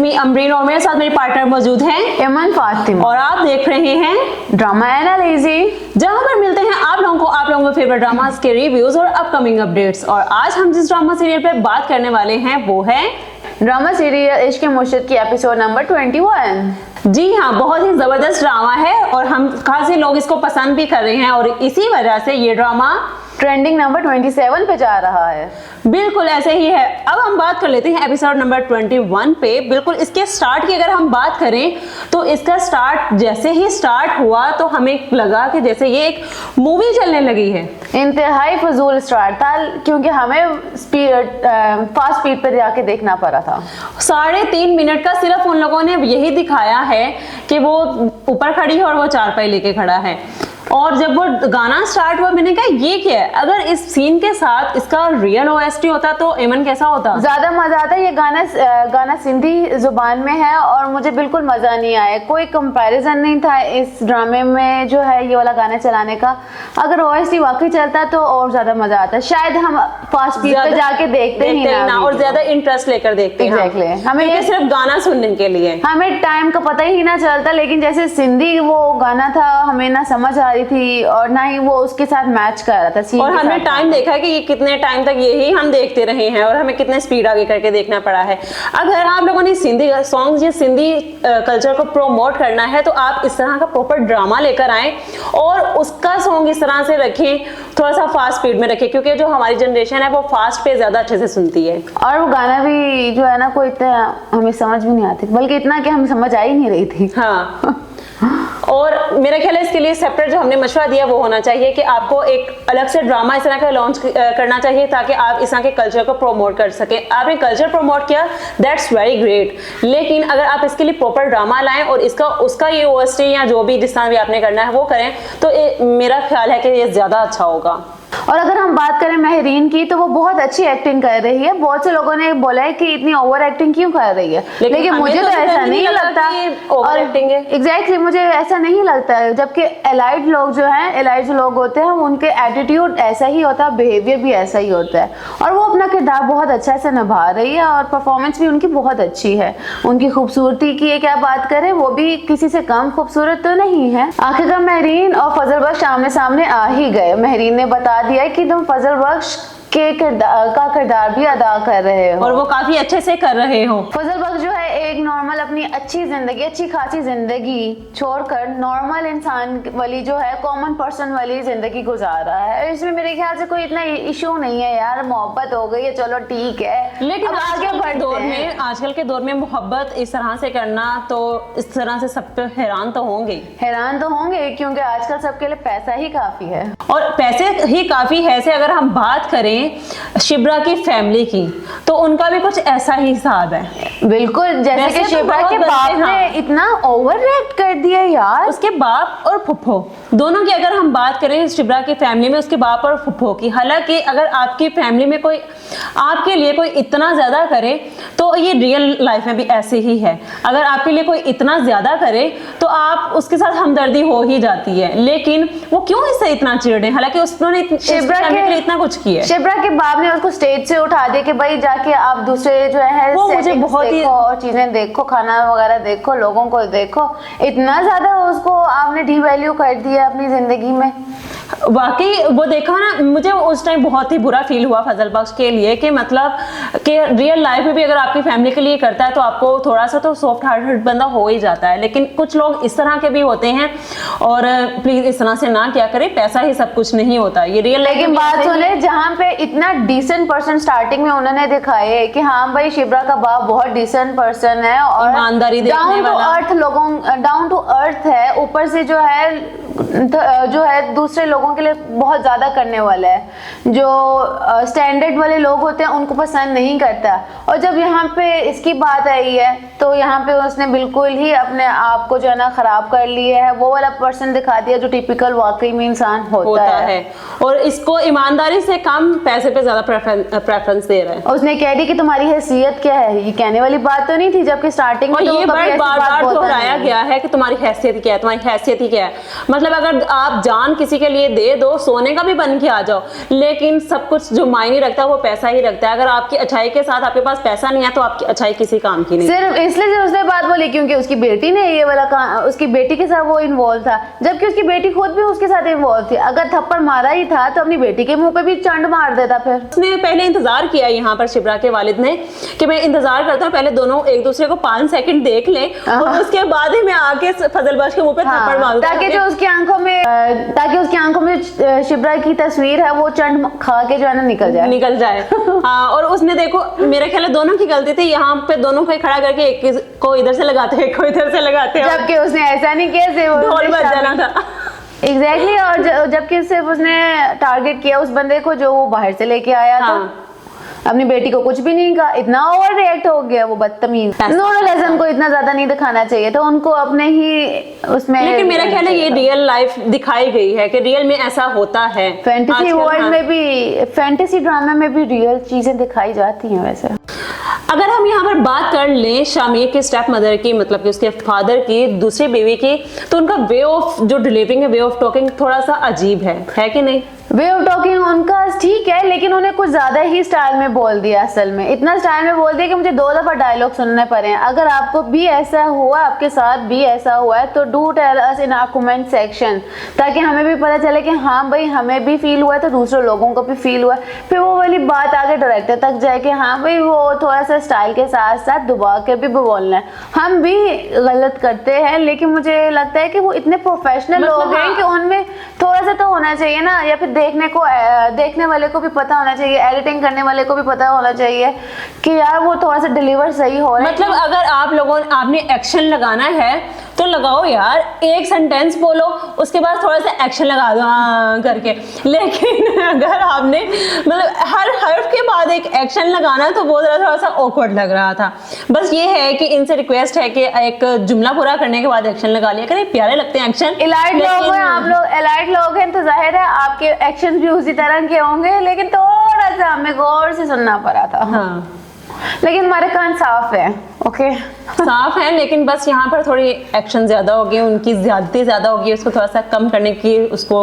मी अमरीन और मेरे साथ मेरी पार्टनर मौजूद हैं इमन फातिमा और आप देख रहे हैं ड्रामा एनालिसिस, जहां पर मिलते हैं आप लोगों के फेवरेट ड्रामास के रिव्यूज और अपकमिंग अपडेट्स। और आज हम जिस ड्रामा सीरियल पे बात करने वाले हैं वो है ड्रामा सीरियल इश्क मुर्शिद की एपिसोड नंबर 21। जी हाँ, बहुत ही जबरदस्त ड्रामा है और हम खासे लोग इसको पसंद भी कर रहे हैं और इसी वजह से ये ड्रामा ट्रेंडिंग नंबर 27 पे जा रहा है। बिल्कुल ऐसे ही है। अब हम बात कर लेते हैं एपिसोड नंबर 21 पे। बिल्कुल इसके स्टार्ट की अगर हम बात करें तो इसका स्टार्ट जैसे ही स्टार्ट हुआ तो हमें लगा कि जैसे ये एक मूवी चलने लगी है। इंतहाई फजूल स्टार्ट था क्योंकि हमें फास्ट स्पीड पर जाके देखना पड़ा था। 3.5 मिनट का सिर्फ उन लोगों ने यही दिखाया है कि वो ऊपर खड़ी है और वो चारपाई लेके खड़ा है। और जब वो गाना स्टार्ट हुआ मैंने कहा ये क्या है, अगर इस सीन के साथ इसका रियल ओएसटी होता तो एमन कैसा होता, ज्यादा मजा आता। ये गाना सिंधी जुबान में है और मुझे बिल्कुल मजा नहीं आया। कोई कंपैरिजन नहीं था इस ड्रामे में जो है ये वाला गाना चलाने का। अगर ओएसटी वाकई चलता तो और ज्यादा मजा आता। शायद हम फास्ट स्पीड पे जाके देखते ही ना और ज्यादा इंटरेस्ट लेकर देखते हैं। एग्जैक्टली, हमें सिर्फ गाना सुनने के लिए हमें टाइम का पता ही ना चलता। लेकिन जैसे सिंधी वो गाना था हमें ना समझ आ रही थी और ना ही वो उसके साथ मैच कर रहा था। और हमने टाइम देखा है कि ये कितने टाइम तक यही हम देखते रहे हैं और हमें कितने स्पीड आगे करके देखना पड़ा है। अगर आप लोगों ने सिंधी सॉन्ग्स या सिंधी कल्चर को प्रमोट करना है तो आप इस तरह का प्रॉपर ड्रामा लेकर आए और उसका सॉन्ग इस तरह से रखें, थोड़ा सा फास्ट स्पीड में रखें, क्योंकि जो हमारी जनरेशन है वो फास्ट पे ज्यादा अच्छे से सुनती है। और वो गाना भी जो है ना कोई इतना हमें समझ भी नहीं आती, बल्कि इतना कि हमें समझ आ ही नहीं रही थी। हाँ और मेरा ख्याल है इसके लिए सेपरेट जो हमने मशवरा दिया वो होना चाहिए कि आपको एक अलग से ड्रामा इस तरह का लॉन्च करना चाहिए ताकि आप इस तरह के कल्चर को प्रमोट कर सकें। आपने कल्चर प्रमोट किया, दैट्स वेरी ग्रेट, लेकिन अगर आप इसके लिए प्रॉपर ड्रामा लाएं और उसका ये ओएसटी या जो भी जिस तरह भी आपने करना है वो करें तो मेरा ख्याल है कि ये ज्यादा अच्छा होगा। और अगर हम बात करें महरीन की तो वो बहुत अच्छी एक्टिंग कर रही है। बहुत से लोगों ने बोला है कि इतनी ओवर एक्टिंग क्यों कर रही है, लेकिन मुझे तो ऐसा नहीं लगता। ओवर एक्टिंग है एग्जैक्टली, मुझे ऐसा नहीं लगता है। जबकि एलाइड लोग जो हैं, एलाइड जो लोग होते हैं उनके एटीट्यूड ऐसा ही होता है, बिहेवियर भी ऐसा ही होता है और वो अपना किरदार बहुत अच्छा से निभा रही है और परफॉर्मेंस भी उनकी बहुत अच्छी है। उनकी खूबसूरती की क्या बात करें, वो भी किसी से कम खूबसूरत तो नहीं है। आखिरकार महरीन और फजल बख्श आमने सामने आ ही गए। महरीन ने बता दिया कि तुम फजल बख्श के किरदार भी अदा कर रहे हो और वो काफी अच्छे से कर रहे हो। फजल बख्श जो है एक नॉर्मल अपनी अच्छी खासी जिंदगी छोड़कर नॉर्मल इंसान वाली जो है कॉमन पर्सन वाली जिंदगी गुजार रहा है। इसमें मेरे ख्याल से कोई इतना इशू नहीं है यार, मोहब्बत हो गई है चलो ठीक है। लेकिन आजकल के दौर में मोहब्बत इस तरह से करना तो इस तरह से सब पे हैरान तो होंगे क्योंकि आजकल सबके लिए पैसा ही काफी है और पैसे ही काफी है से अगर हम बात करें शिब्रा की फैमिली की तो उनका भी कुछ ऐसा ही हिसाब है। बिल्कुल, जैसे कि शिब्रा के बाप ने इतना ओवर रिएक्ट कर दिया यार। उसके बाप और फुफ्फो दोनों की अगर हम बात करें शिब्रा की फैमिली में उसके बाप और फुफ्फो की, हालांकि अगर आपकी फैमिली में कोई आपके लिए कोई इतना ज्यादा करे तो ये रियल लाइफ में भी ऐसे ही है। अगर आपके लिए कोई इतना ज्यादा करे तो आप उसके साथ हमदर्दी हो ही जाती है, लेकिन वो क्यों इससे इतना चिढ़े, हालांकि उसने शिब्रा के लिए इतना कुछ किया। शिब्रा के बाप ने उसको स्टेज से उठा दिया कि भाई जाके आप दूसरे जो है वो मुझे बहुत ही और चीजें देखो, खाना वगैरह देखो, लोगों को देखो। इतना ज्यादा उसको आपने डिवैल्यू कर दिया अपनी जिंदगी में। वाकई वो देखा ना, मुझे उस टाइम बहुत ही बुरा फील हुआ फजल बख्श के लिए कि मतलब कि रियल लाइफ में भी अगर आपकी फैमिली के लिए करता है तो आपको थोड़ा सा तो सॉफ्ट हार्टेड बंदा हो ही जाता है, लेकिन कुछ लोग इस तरह के भी होते हैं और प्लीज इस तरह से ना क्या करें, पैसा ही सब कुछ नहीं होता ये रियल। लेकिन बात सुने, जहाँ पे इतना डिसेंट पर्सन स्टार्टिंग में उन्होंने दिखाए है कि हाँ भाई शिब्रा का बाप बहुत डिसेंट पर्सन है और ईमानदारी down to earth down to earth है, ऊपर से जो है दूसरे लोगों के लिए बहुत ज्यादा करने वाला है। जो स्टैंडर्ड वाले लोग होते हैं उनको पसंद नहीं करता। और जब यहाँ पे इसकी बात आई है तो यहाँ पे उसने बिल्कुल ही अपने आप को जो है ना खराब कर लिया है। वो वाला पर्सन दिखा दिया जो टिपिकल वाकई में इंसान होता है और इसको ईमानदारी से कम पैसे पे ज्यादा प्रेफरेंस दे रहा है। उसने कह दी कि तुम्हारी हैसियत क्या है, ये कहने वाली बात तो नहीं थी, जबकि स्टार्टिंग में ये बार बार दोहराया गया है कि तुम्हारी हैसियत क्या है, तुम्हारी हैसियत ही क्या है। मतलब अगर आप जान किसी के लिए दे दो, सोने का भी बन के आ जाओ, लेकिन सब कुछ जो मायने रखता है वो पैसा ही रखता है। अगर आपकी अच्छाई के साथ आपके पास पैसा नहीं है तो आपकी अच्छाई किसी काम की नहीं। सिर्फ इसलिए जो उसने बात बोली क्योंकि उसकी बेटी ने ये वाला उसकी बेटी के साथ वो इन्वॉल्व था, जबकि उसकी बेटी खुद भी उसके साथ इन्वॉल्व थी। अगर थप्पड़ मारा ही था तो अपनी बेटी के मुंह पे भी चंड मार देता। फिर उसने पहले इंतजार किया यहाँ पर शिप्रा के वालिद ने कि मैं इंतजार करता हूँ, पहले दोनों एक दूसरे को 5 सेकंड देख ले और उसके बाद ही मैं आके फजलबाज के मुंह पे थप्पड़ मारूं, ताकि जो उसकी आंखों में शिप्रा की तस्वीर है वो चंड खा के जो है ना निकल जाए। हाँ, और उसने देखो मेरे ख्याल है दोनों की गलती थी, यहाँ पे दोनों को खड़ा करके एक को इधर से लगाते हैं, एक को इधर से लगाते हैं, जबकि उसने ऐसा नहीं किया, ढोल बज जाना था। एग्जैक्टली और जबकि सिर्फ उसने टारगेट किया उस बंदे को जो वो बाहर से लेके आया था। अपनी बेटी को कुछ भी नहीं कहा, इतना ओवर रिएक्ट हो गया वो बदतमीज। नूरुल हसन को इतना ज्यादा नहीं दिखाना चाहिए था, उनको अपने ही उसमें। लेकिन मेरा ख्याल है ये रियल लाइफ दिखाई गई है कि रियल में ऐसा होता है। फैंटेसी वर्ल्ड में भी, फैंटेसी ड्रामा में भी रियल चीजें दिखाई जाती हैं। वैसे अगर हम यहाँ पर बात कर लें शामिर के स्टेप मदर की, मतलब कि उसके फादर की, दूसरी बीवी की, तो उनका वे ऑफ जो डिलीवरिंग है, वे ऑफ टॉकिंग थोड़ा सा अजीब है कि नहीं? वे ऑफ टॉकिंग उनका ठीक है, लेकिन उन्हें कुछ ज्यादा ही स्टाइल में बोल दिया। असल में इतना स्टाइल में बोल दिया कि मुझे 2 दफा डायलॉग सुनने पड़े। अगर आपको भी ऐसा हुआ, आपके साथ भी ऐसा हुआ है तो do tell us in our comment section, ताकि हमें भी पता चले कि हाँ भाई हमें भी फील हुआ है तो दूसरे लोगों को भी फील हुआ है। फिर वो वाली बात आगे डायरेक्टर तक जाए कि हाँ भाई वो थोड़ा सा स्टाइल के साथ साथ दबा के भी बोलना है। हम भी गलत करते हैं, लेकिन मुझे लगता है कि वो इतने प्रोफेशनल लोग हैं कि उनमें थोड़ा सा तो होना चाहिए ना, या फिर देखने वाले को भी पता होना चाहिए, एडिटिंग करने वाले को भी पता होना चाहिए कि यार वो थोड़ा सा डिलीवर सही हो रहा है। मतलब अगर आपने एक्शन लगाना है तो लगाओ यार, एक सेंटेंस बोलो उसके बाद थोड़ा सा एक्शन लगा दो करके। लेकिन अगर आपने मतलब हर हर्फ के बाद एक एक्शन लगाना तो वो थोड़ा सा ऑकवर्ड लग रहा था। बस ये है कि इनसे रिक्वेस्ट है कि एक जुमला पूरा करने के बाद एक्शन लगा लिया करें, प्यारे लगते हैं एक्शन। एलाइट लोग हैं आप लोग, एलाइट लोग हैं तो जाहिर है आपके एक्शन भी उसी तरह के होंगे, लेकिन थोड़ा सा हमें गौर से सुनना पड़ा था। हाँ, लेकिन हमारे कान साफ है। ओके साफ है, लेकिन बस यहाँ पर थोड़ी एक्शन ज्यादा होगी, उनकी ज्यादती ज्यादा होगी, उसको थोड़ा सा कम करने की, उसको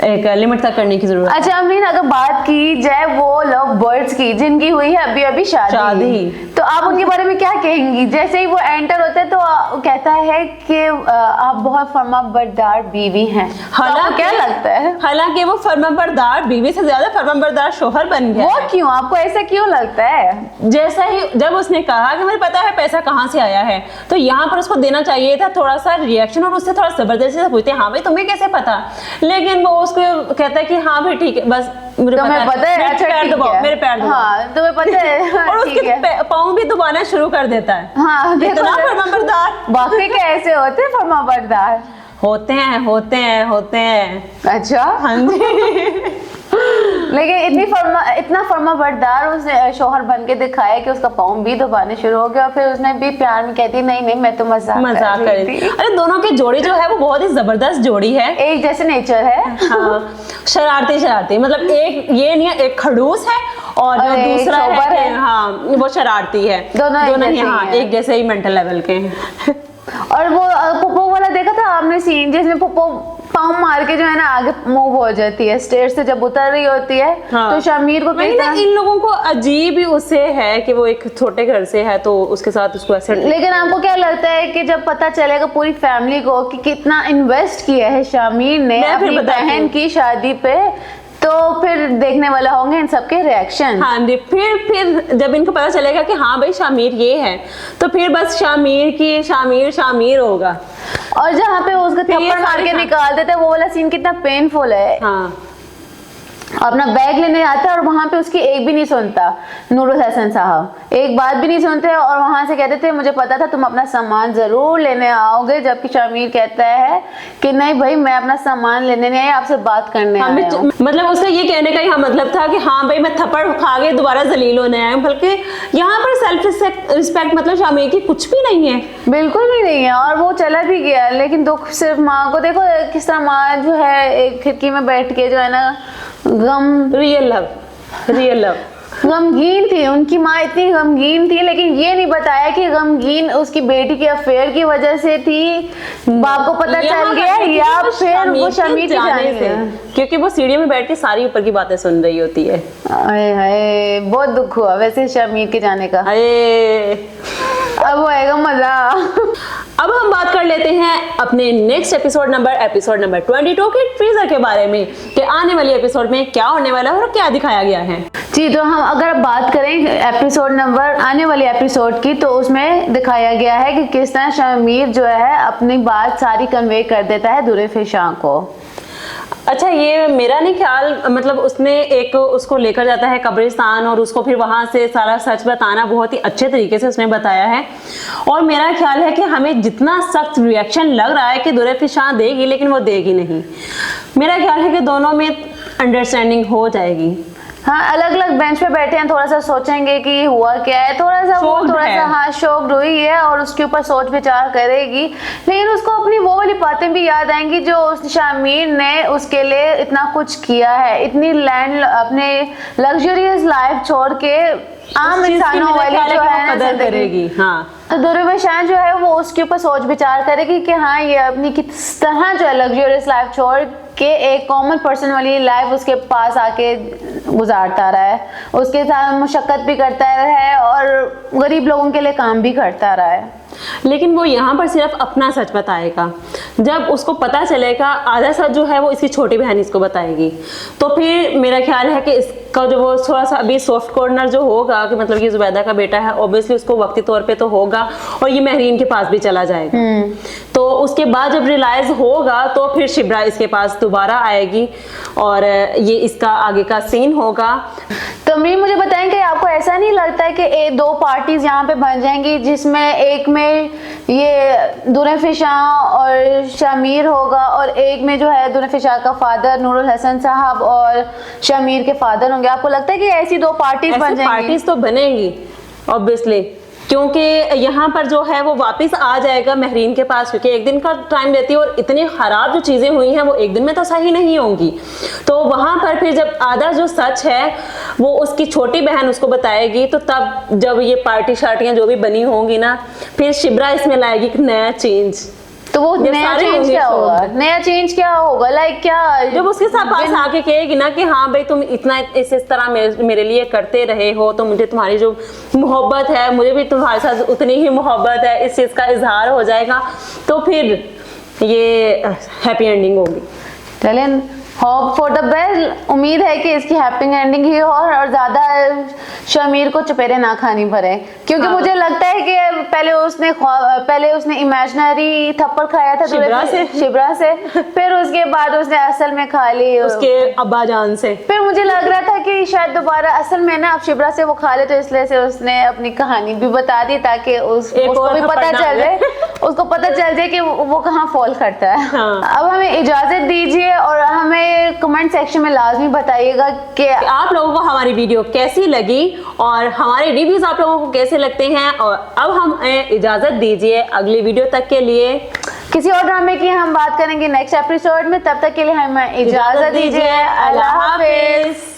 एक लिमिट तक करने की जरूरत है। अच्छा अमीन, अगर बात की जाए वो लव बर्ड्स की जिनकी हुई है अभी अभी शादी, तो आप उनके बारे में क्या कहेंगी? जैसे ही वो एंटर होते हैं तो कहता है कि आप बहुत फर्माबरदार बीवी हैं। हालांकि क्या लगता है? हालांकि वो फर्माबरदार बीवी से ज्यादा फर्माबरदार शोहर बन गया। वो क्यों? आपको ऐसा क्यों लगता है? जैसा ही जब उसने कहा कि मुझे पता है पैसा कहाँ से आया है, तो यहाँ पर उसको देना चाहिए था थोड़ा सा रिएक्शन, और उससे थोड़ा जबरदस्ती से पूछते हाँ भाई तुम्हें कैसे पता, लेकिन वो उसको कहता है कि हाँ भाई ठीक है, बस मुझे पता है, अच्छा पैर दबाओ, मेरे पैर दबाओ। हाँ तुम्हें पता है। और उसके पाँव भी दबाना शुरू कर देता है। हाँ इतना फर्माबरदार। बाकी कैसे होते हैं फर्माबरदार? होते हैं। अच्छा हाँ जी। लेकिन इतना फर्माबरदार उसने शोहर बन के दिखाया कि उसका पाँव भी दबाने शुरू हो गया, और फिर उसने भी प्यार में कहती नहीं मैं तो मजाक कर रही थी। अरे दोनों की जोड़ी जो है वो बहुत ही जबरदस्त जोड़ी है, एक जैसे नेचर है। हाँ, शरारती मतलब एक ये नहीं है, एक खड़ूस है और जो दूसरा है हाँ वो शरारती है। दोनों ही हाँ एक जैसे ही मेंटल लेवल के हैं। और वो पुप्पो वाला देखा था आपने सीन जिसमें पुप्पो पाँव मार के जो है ना आगे मूव हो जाती है, स्टेज से जब उतर रही होती है। हाँ। तो शामिर को इन लोगों को अजीब ही उससे है कि वो एक छोटे घर से है तो उसके साथ उसको ऐसे। लेकिन आपको क्या लगता है कि जब पता चलेगा पूरी फैमिली को कि कितना इन्वेस्ट किया है शामिर ने अपनी बहन की शादी पे, तो फिर देखने वाला होंगे इन सबके रिएक्शन। हाँ जी, फिर जब इनको पता चलेगा कि हाँ भाई शामिर ये है, तो फिर बस शामिर होगा। और जहाँ पे उसको थप्पड़ मार के निकाल देते हैं वो वाला सीन कितना पेनफुल है। हाँ, अपना बैग लेने आता है और वहां पे उसकी एक भी नहीं सुनता, नूरुल हसन साहब एक बात भी नहीं सुनते, और वहां से कहते थे मुझे पता था तुम अपना सामान जरूर लेने आओगे, जबकि शामिर कहता है कि नहीं भाई मैं अपना सामान लेने नहीं आया, आपसे बात करने आया हूं। मतलब उसका ये कहने का यहाँ मतलब था कि हाँ भाई मैं थप्पड़ खा के दोबारा जलील होने आया हूँ, बल्कि यहाँ पर सेल्फ रिस्पेक्ट मतलब शामिर की कुछ भी नहीं है, बिल्कुल भी नहीं है। और वो चला भी गया, लेकिन दुख सिर्फ माँ को। देखो किस तरह माँ जो है एक खिड़की में बैठ के जो है ना गम, रियल लव गमगीन थी, उनकी माँ इतनी गमगीन थी, लेकिन ये नहीं बताया कि गमगीन उसकी बेटी के अफेयर की वजह से थी, बाप को पता चल गया, या फिर वो शमीर के जाने से, क्योंकि वो सीढ़ी में बैठ के सारी ऊपर की बातें सुन रही होती है। हाय हाय, बहुत दुख हुआ वैसे शमीर के जाने का। अरे अब होएगा मजा। अब हम बात कर लेते हैं अपने नेक्स्ट एपिसोड नंबर 22 के टीजर के बारे में, कि आने वाली एपिसोड में क्या होने वाला है और क्या दिखाया गया है। जी, तो हम अगर बात करें एपिसोड नंबर आने वाली एपिसोड की, तो उसमें दिखाया गया है कि किस तरह शमीर जो है अपनी बात सारी कन्वे कर देता है दुरेफिशां को। अच्छा, ये मेरा नहीं ख्याल, मतलब उसने एक उसको लेकर जाता है कब्रिस्तान और उसको फिर वहां से सारा सच बताना बहुत ही अच्छे तरीके से उसने बताया है। और मेरा ख्याल है कि हमें जितना सख्त रिएक्शन लग रहा है कि दुरेफिशां देगी, लेकिन वो देगी नहीं। मेरा ख्याल है कि दोनों में अंडरस्टैंडिंग हो जाएगी। हाँ, अलग अलग बेंच पे बैठे हैं, थोड़ा सा सोचेंगे कि हुआ क्या है, थोड़ा सा हाँ शॉक्ड हुई है और उसके ऊपर सोच विचार करेगी, लेकिन उसको अपनी वो वाली बातें भी याद आएंगी जो उस शमीर ने उसके लिए इतना कुछ किया है, इतनी लैंड अपने लग्जरियस लाइफ छोड़ के आम इंसानों वाली जो है कदर करेगी। हाँ, तो दुरेफिशां जो है वो उसके ऊपर सोच विचार करेगी कि हाँ ये अपनी किस तरह जो है लग्जरियस लाइफ छोड़ के एक कॉमन पर्सन वाली लाइफ उसके पास आके गुजारता रहा है, उसके साथ मशक्कत भी करता रहा है और गरीब लोगों के लिए काम भी करता रहा है। लेकिन वो यहाँ पर सिर्फ अपना सच बताएगा। जब उसको पता चलेगा आधा सच जो है वो इसकी छोटी बहन इसको बताएगी, तो फिर मेरा ख्याल है कि इसका जो वो थोड़ा सा अभी सॉफ्ट कॉर्नर जो होगा कि मतलब ये जुबैदा का बेटा है, ऑब्वियसली उसको वक्ती तौर पे तो होगा और ये महरीन के पास भी चला जाएगा। तो उसके बाद जब रियलाइज होगा तो फिर शिब्रा इसके पास दोबारा आएगी और ये इसका आगे का सीन होगा। तो मुझे बताएं कि आपको ऐसा नहीं लगता है कि दो पार्टीज यहाँ पे बन जाएंगी, जिसमें एक में ये दुरेफिशां और शमीर होगा और एक में जो है दुरेफिशां का फादर नूरुल हसन साहब और शमीर के फादर होंगे? आपको लगता है कि ऐसी दो पार्टीज बन जाएंगी? पार्टीज तो बनेंगी ऑब्वियसली, क्योंकि यहाँ पर जो है वो वापस आ जाएगा महरीन के पास, क्योंकि एक दिन का टाइम देती है और इतनी खराब जो चीजें हुई हैं वो एक दिन में तो सही नहीं होंगी। तो वहां पर फिर जब आधा जो सच है वो उसकी छोटी बहन उसको बताएगी, तो तब जब ये पार्टी शार्टियां जो भी बनी होंगी ना, फिर शिब्रा इसमें लाएगी एक नया चेंज। तो वो नया चेंज क्या होगा? नया चेंज क्या होगा? लाइक क्या? जब उसके साथ पास आके कहेगी ना कि हाँ भाई तुम इतना इस तरह मेरे लिए करते रहे हो, तो मुझे तुम्हारी जो मोहब्बत है, मुझे भी तुम्हारे साथ उतनी ही मोहब्बत है, इस चीज का इजहार हो जाएगा, तो फिर ये हैप्पी एंडिंग होगी। चलें, होप फॉर द बेस्ट। उम्मीद है कि इसकी हैप्पी एंडिंग ही हो और ज्यादा शमीर को चपेरे ना खानी पड़े, क्योंकि मुझे लगता है कि पहले उसने इमेजिनरी थप्पड़ खाया था शिब्रा से, फिर उसके बाद उसने असल में खा ली उसके अब्बा जान से। फिर मुझे लग रहा था कि शायद दोबारा असल में ना अब शिब्रा से वो खा ले, तो इसलिए से उसने अपनी कहानी भी बता दी ताकि उसको भी पता चल जाए, उसको पता चल जाए कि वो कहाँ फॉल करता है। हाँ। अब हमें इजाजत दीजिए और हमें कमेंट सेक्शन में लाजमी बताइएगा कि आप लोगों को हमारी वीडियो कैसी लगी और हमारे रिव्यूज आप लोगों को कैसे लगते हैं। और अब हमें इजाजत दीजिए, अगली वीडियो तक के लिए किसी और ड्रामे की हम बात करेंगे नेक्स्ट एपिसोड में। तब तक के लिए हमें इजाजत दीजिए। अल्लाह हाफिज।